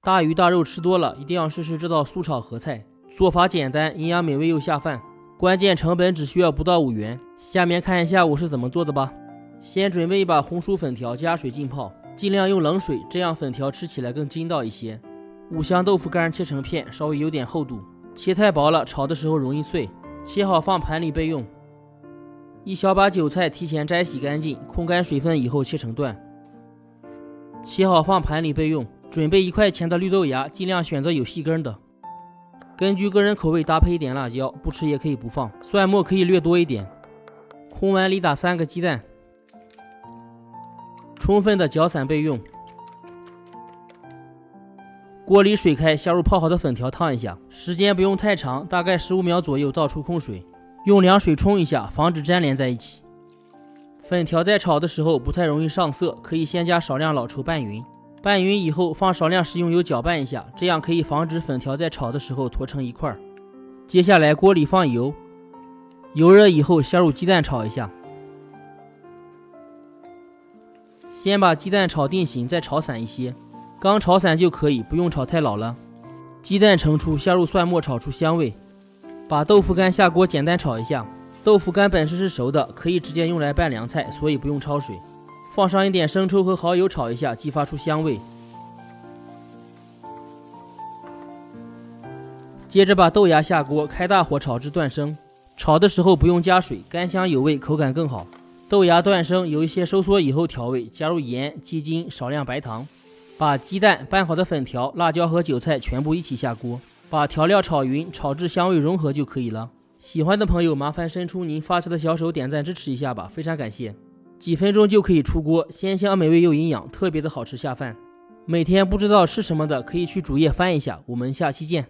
大鱼大肉吃多了，一定要试试这道素炒合菜，做法简单，营养美味又下饭，关键成本只需要不到5元。下面看一下我是怎么做的吧。先准备一把红薯粉条，加水浸泡，尽量用冷水，这样粉条吃起来更筋道一些。五香豆腐干切成片，稍微有点厚度，切太薄了，炒的时候容易碎，切好放盘里备用。一小把韭菜提前摘洗干净，控干水分以后切成段，切好放盘里备用。准备1块钱的绿豆芽，尽量选择有细根的。根据个人口味搭配一点辣椒，不吃也可以不放，蒜末可以略多一点。空碗里打3个鸡蛋，充分的搅散备用。锅里水开，下入泡好的粉条烫一下，时间不用太长，大概15秒左右，倒出空水，用凉水冲一下，防止粘连在一起。粉条在炒的时候不太容易上色，可以先加少量老抽拌匀，拌匀以后放少量食用油搅拌一下，这样可以防止粉条在炒的时候坨成一块。接下来锅里放油，油热以后下入鸡蛋炒一下，先把鸡蛋炒定型，再炒散一些，刚炒散就可以，不用炒太老了。鸡蛋盛出，下入蒜末炒出香味，把豆腐干下锅简单炒一下。豆腐干本身是熟的，可以直接用来拌凉菜，所以不用焯水。放上一点生抽和蚝油炒一下，激发出香味。接着把豆芽下锅，开大火炒至断生。炒的时候不用加水，干香有味，口感更好。豆芽断生有一些收缩以后调味，加入盐、鸡精、少量白糖。把鸡蛋、拌好的粉条、辣椒和韭菜全部一起下锅，把调料炒匀，炒至香味融合就可以了。喜欢的朋友麻烦伸出您发财的小手点赞支持一下吧，非常感谢。几分钟就可以出锅，鲜香美味又营养，特别的好吃下饭。每天不知道吃什么的可以去主页翻一下，我们下期见。